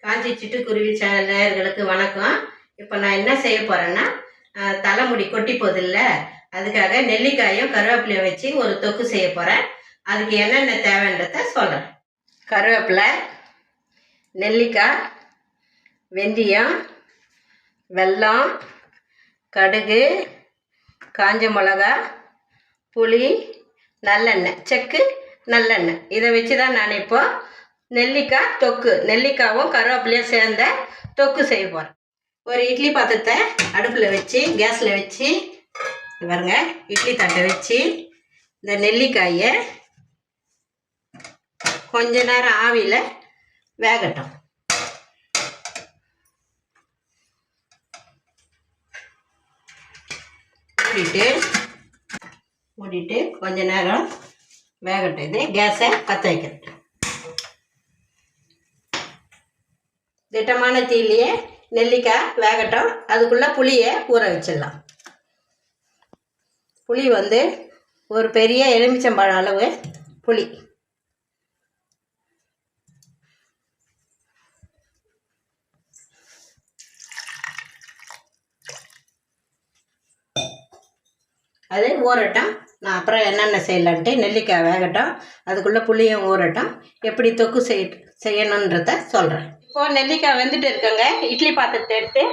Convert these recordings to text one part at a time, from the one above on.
காஞ்சி சிட்டுக்குருவி சேனல் நேயர்களுக்கு வணக்கம். இப்போ நான் என்ன செய்ய போகிறேன்னா, தலைமுடி கொட்டி போதில்ல, அதுக்காக நெல்லிக்காயும் கருவேப்பிலையும் வச்சு ஒரு தொக்கு செய்ய போகிறேன். அதுக்கு என்னென்ன தேவைன்றத சொல்கிறேன். கருவேப்பிலை, நெல்லிக்காய், வெந்தயம், வெல்லம், கடுகு, காஞ்ச மிளகா, புளி, நல்லெண்ணெய், செக்கு நல்லெண்ணெய். இதை வச்சு தான் நான் இப்போ நெல்லிக்காய் தொக்கு, நெல்லிக்காவும் கருவேப்பிலையும் சேர்ந்த தொக்கு செய்ய போகிறேன். ஒரு இட்லி பாத்திரத்தை அடுப்பில் வச்சு கேஸில் வச்சு பாருங்க, இட்லி தட்டை வச்சு இந்த நெல்லிக்காயை கொஞ்ச நேரம் ஆவியில் வேகட்டும். மூடிட்டு கொஞ்ச நேரம் வேகட்டும். இது கேஸை பற்ற வைக்கிறேன். திட்டமான தீயிலேயே நெல்லிக்காய் வேகட்டும். அதுக்குள்ளே புளியை ஊற வச்சிடலாம். புளி வந்து ஒரு பெரிய எலுமிச்சம்பழம் அளவு புளி. அது ஊறட்டும். நான் அப்புறம் என்னென்ன செய்யலான்ட்டு, நெல்லிக்காய் வேகட்டும், அதுக்குள்ளே புளியும் ஊறட்டும், எப்படி தொக்கு செய்யணுன்றத சொல்கிறேன். இப்போது நெல்லிக்காய் வெந்துட்டு இருக்கங்க. இட்லி பாத்திரத்தை எடுத்து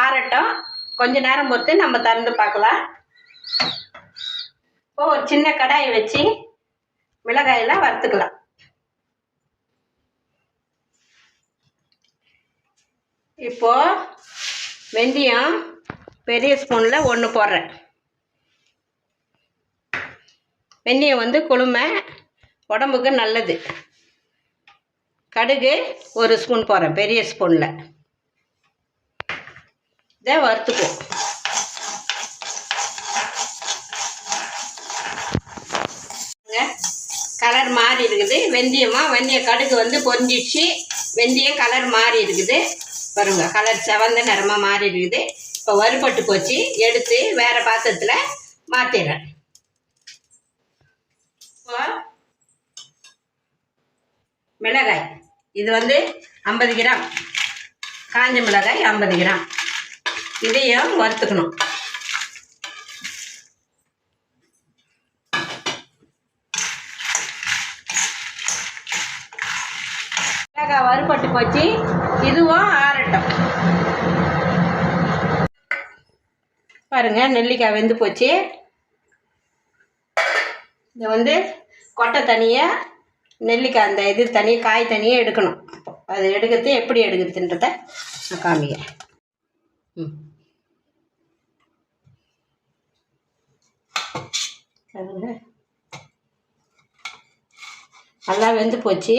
ஆறட்டும். கொஞ்ச நேரம் பொறுத்து நம்ம திறந்து பார்க்கலாம். இப்போ ஒரு சின்ன கடாயை வச்சு மிளகாயெல்லாம் வறுத்துக்கலாம். இப்போது வெந்தயம் பெரிய ஸ்பூனில் 1 போடுறேன். வெந்தயம் வந்து குளுமை, உடம்புக்கு நல்லது. கடுகு 1 ஸ்பூன் போடுறேன், பெரிய ஸ்பூனில். இதை வறுத்துக்குவோம். கலர் மாறி இருக்குது. வெந்தய கடுகு வந்து பொரிஞ்சிடுச்சு. வெந்தயம் கலர் மாறி இருக்குது பாருங்க. கலர் செவந்த நிறமாக மாறி இருக்குது. இப்போ வறுபட்டு போச்சு. எடுத்து வேறு பாத்திரத்தில் மாற்றிடுறேன். மிளகாய் இது வந்து 50 கிராம், காஞ்ச மிளகாய் 50 கிராம். இதையும் வறுத்துக்கணும். மிளகாய் வறுபட்டு போச்சு. இதுவும் ஆறட்டும். பாருங்க, நெல்லிக்காய் வெந்து போச்சு. இதை வந்து கொட்டை தனியாக, நெல்லிக்காய் அந்த இது தனியாக, காய் தனியாக எடுக்கணும். அது எடுக்கிறது எப்படி எடுக்கிறதுன்றத நான் காமிக்கிறேன். நல்லா வெந்து போச்சு.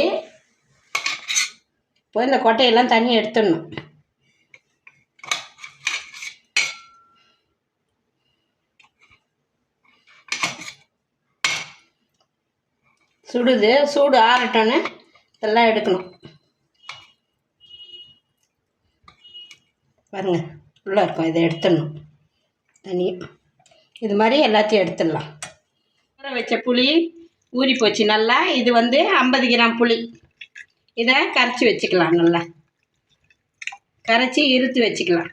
இப்போ இந்த கொட்டையெல்லாம் தனியாக எடுத்துடணும். சூடு ஆறட்டோன்னு இதெல்லாம் எடுக்கணும். பாருங்க, உள்ளே இருக்கும். இதை எடுத்துடணும் தனியாக. இது மாதிரி எல்லாத்தையும் எடுத்துடலாம். ஊற வச்ச புளி ஊறி போச்சு நல்லா. இது வந்து 50 கிராம் புளி. இதை கரைச்சி வச்சுக்கலாம். நல்லா கரைச்சி இருத்து வச்சுக்கலாம்.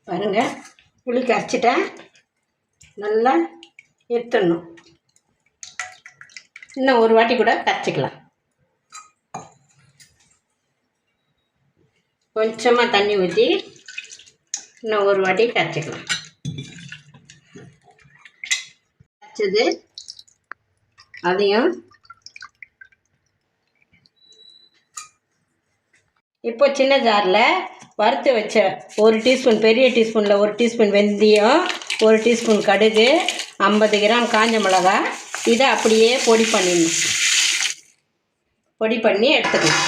பாருங்க, புளி கரைச்சிட்டேன். நல்லா எடுத்துடணும். இன்னும் ஒரு வாட்டி கூட கரைச்சிக்கலாம். கொஞ்சமாக தண்ணி ஊற்றி இன்னும் ஒரு வாட்டி கரைச்சிக்கலாம். கரைச்சது அதையும் இப்போ சின்ன ஜாரில் வறுத்து வச்ச 1 டீஸ்பூன், பெரிய டீஸ்பூனில் 1 டீஸ்பூன் வெந்தயம், 1 டீஸ்பூன் கடுகு, 50 கிராம் காஞ்ச மிளகா, இதை அப்படியே பொடி பண்ணிடணும். பொடி பண்ணி எடுத்துக்கலாம்.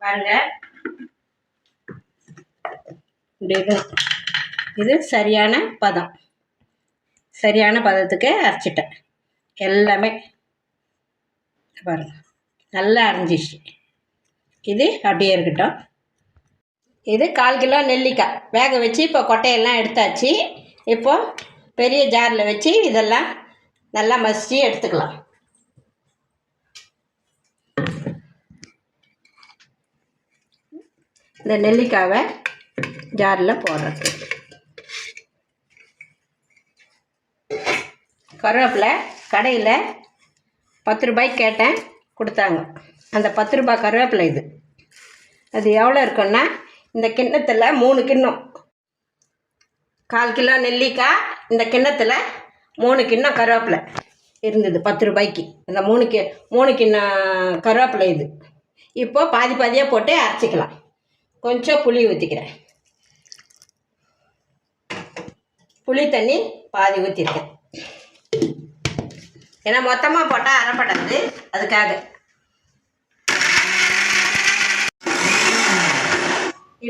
பாருங்க, இது சரியான பதம். சரியான பதத்துக்கு அரைச்சிட்டேன். எல்லாமே பாருங்க, நல்லா அரைஞ்சிச்சு. இது அப்படியே இருக்கட்டும். இது 1/4 கிலோ நெல்லிக்காய் வேக வச்சு இப்போ கொட்டையெல்லாம் எடுத்தாச்சு. இப்போது பெரிய ஜாரில் வச்சு இதெல்லாம் நல்லா மசிச்சு எடுத்துக்கலாம். இந்த நெல்லிக்காவை ஜாரில் போடுறது. கருவேப்பிலை கடையில் 10 ரூபாய்க்கு கேட்டேன், கொடுத்தாங்க. அந்த 10 ரூபாய் கருவேப்பிலை இது. அது எவ்வளோ இருக்குன்னா, இந்த கிண்ணத்தில் 3 கிண்ணம், 1/4 கிலோ நெல்லிக்காய், இந்த கிண்ணத்தில் 3 கிண்ணம் கருவேப்பிலை இருந்தது 10 ரூபாய்க்கு. அந்த 3 கிண்ணம் கருவேப்பிலை இது. இப்போது பாதி பாதியாக போட்டு அரைச்சிக்கலாம். கொஞ்சம் புளி ஊற்றிக்கிறேன். புளி தண்ணி பாதி ஊற்றிருக்கேன். ஏன்னா மொத்தமாக போட்டால் அரைப்படாது, அதுக்காக.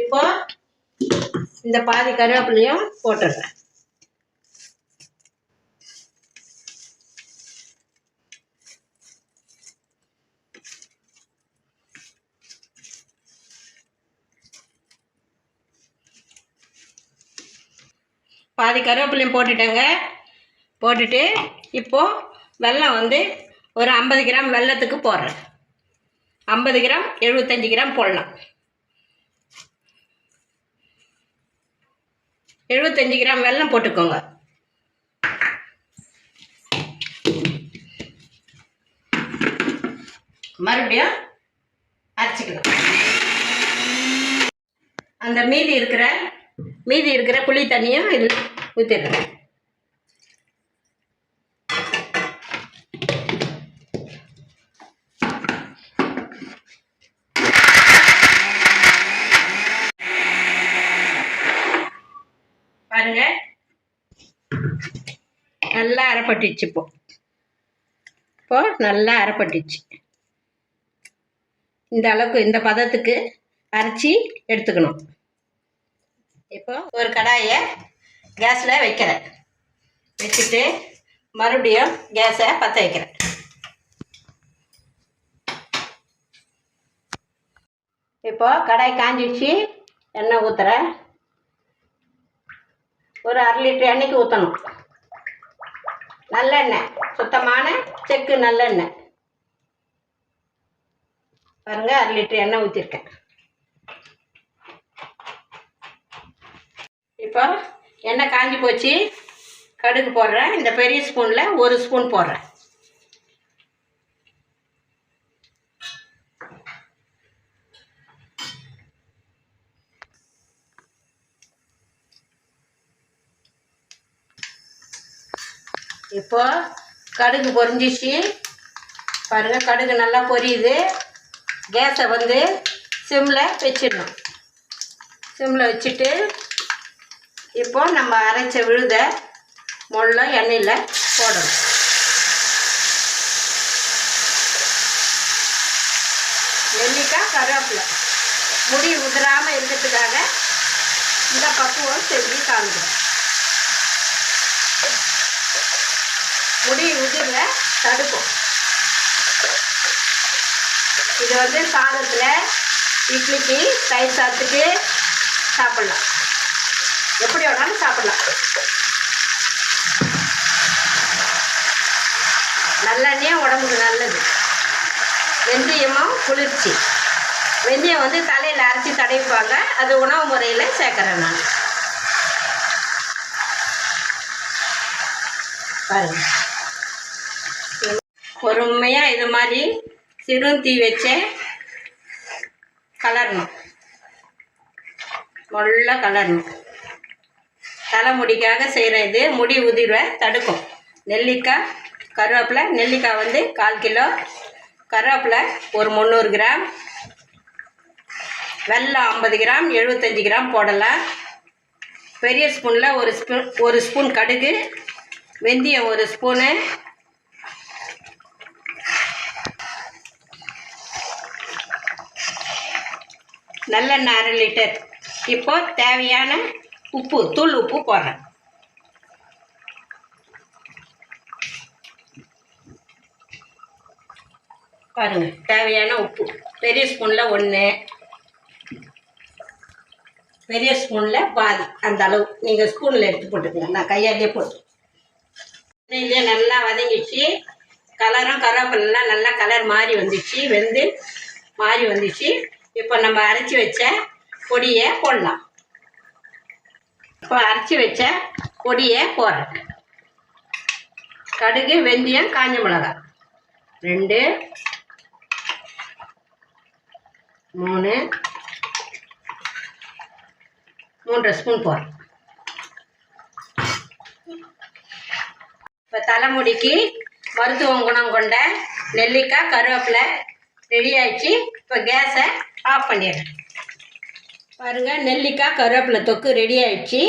இப்போ இந்த பாதி கருவேப்பிலையும் போட்டுடுறேன். பாதி கருவேப்பிலையும் போட்டுட்டேங்க. போட்டுட்டு இப்போது வெல்லம் வந்து ஒரு 50 கிராம் வெல்லத்துக்கு போடுறேன். 50 கிராம் 75 கிராம் போடலாம். 75 கிராம் வெல்லம் போட்டுக்கோங்க. மறுபடியும் அரைச்சிக்கலாம். அந்த மீதி இருக்கிற புளி தண்ணியும் இதில் ஊற்றிடுறேன். பாருங்க, நல்லா அரைப்பட்டுச்சு. இப்போ நல்லா அரைப்பட்டுச்சு. இந்த அளவுக்கு, இந்த பதத்துக்கு அரைச்சி எடுத்துக்கணும். இப்போ ஒரு கடாயை கேஸில் வைக்கிறேன். வச்சுட்டு மறுபடியும் கேஸை பற்ற வைக்கிறேன். இப்போ கடாய் காஞ்சிச்சு, எண்ணெய் ஊற்றுறேன். ஒரு 1/2 லிட்டர் எண்ணெய்க்கு ஊற்றணும். நல்லெண்ணெய், சுத்தமான செக்கு நல்லெண்ணெய். பாருங்கள், 1/2 லிட்டர் எண்ணெய் ஊற்றிருக்கேன். இப்போ எண்ணெய் காஞ்சி போச்சு. கடுகு போடுறேன். இந்த பெரிய ஸ்பூனில் 1 ஸ்பூன் போடுறேன். இப்போ கடுகு பொரிஞ்சிச்சு. பாருங்கள், கடுகு நல்லா பொரியுது. கேஸை வந்து சிம்மில் வச்சிடணும். சிம்மில் வச்சுட்டு இப்போ நம்ம அரைச்ச விழுத முள்ள எண்ணெயில் போடணும். நெல்லிக்காய் கருவேப்பிலை முடி உதிராமல் இருக்கிறதுக்காக இந்த பக்குவம் செஞ்சு காமிக்கிறேன். முடி உதிர தடுக்கும். இது வந்து சாதத்தில், இட்லிக்கு, தயிர் சாதத்துக்கு சாப்பிட்லாம். எப்படி வேணாலும் சாப்பிடலாம். நல்லெண்ணெயும் உடம்புக்கு நல்லது. வெந்தயமும் குளிர்ச்சி. வெந்தயம் வந்து தலையில் அரைச்சி தடவிப்பாங்க. அது உணவு முறையில் சேர்க்குறேன் நான். பாருங்க, பொறுமையாக இது மாதிரி சிறுந்தீ வச்சே கலரணும். நல்லா கலரணும். தலைமுடிக்காக செய்கிற இது முடி உதிர்வை தடுக்கும். நெல்லிக்காய் கருவேப்பிலை. நெல்லிக்காய் வந்து 1/4 கிலோ, கருவேப்பிலை ஒரு 300 கிராம், வெல்லம் 50 கிராம், 75 கிராம் போடலாம். பெரிய ஸ்பூனில் ஒரு ஸ்பூன் கடுகு, வெந்தயம் 1 ஸ்பூனு, நல்லெண்ணெய் 1/2 லிட்டர். இப்போ தேவையான உப்பு, தூள் உப்பு போடுறேன். பாருங்கள், தேவையான உப்பு பெரிய ஸ்பூனில் 1, பெரிய ஸ்பூனில் பாதி, அந்த அளவு நீங்கள் ஸ்பூனில் எடுத்து போட்டுக்கங்க. நான் கையாலே போட்டு நெய்யிலே நல்லா வதங்கிச்சு. கலரும் கருவேப்பிலாம் நல்லா கலர் மாறி வந்துச்சு, வெந்து மாறி வந்துச்சு. இப்போ நம்ம அரைச்சி வச்ச பொடியை போடலாம். இப்போ அரைச்சி வச்ச பொடியை போடுறேன். கடுகு, வெந்தயம், காஞ்ச மிளகாய் 2, 3, 3 ஸ்பூன் போடுறேன். இப்போ தலைமுடிக்கு மருத்துவ குணம் கொண்ட நெல்லிக்காய் கருவேப்பிலை ரெடி ஆயிடுச்சு. இப்போ கேஸை ஆஃப் பண்ணிடுறேன். பாருங்கள், நெல்லிக்காய் கருவேப்பிலை தொக்கு ரெடி ஆயிடுச்சு.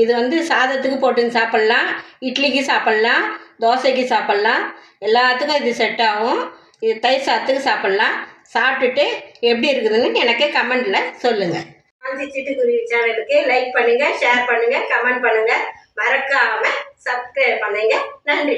இது வந்து சாதத்துக்கு போட்டு சாப்பிட்லாம், இட்லிக்கு சாப்பிட்லாம், தோசைக்கு சாப்பிட்லாம், எல்லாத்துக்கும் இது செட் ஆகும். இது தயிர் சாதத்துக்கு சாப்பிட்லாம். சாப்பிட்டுட்டு எப்படி இருக்குதுன்னு எனக்கு கமெண்டில் சொல்லுங்கள். ஆஞ்சி சிட்டுக்குருவி சேனலுக்கு லைக் பண்ணுங்கள், ஷேர் பண்ணுங்கள், கமெண்ட் பண்ணுங்கள், மறக்காமல் சப்ஸ்கிரைப் பண்ணுங்கள். நன்றி.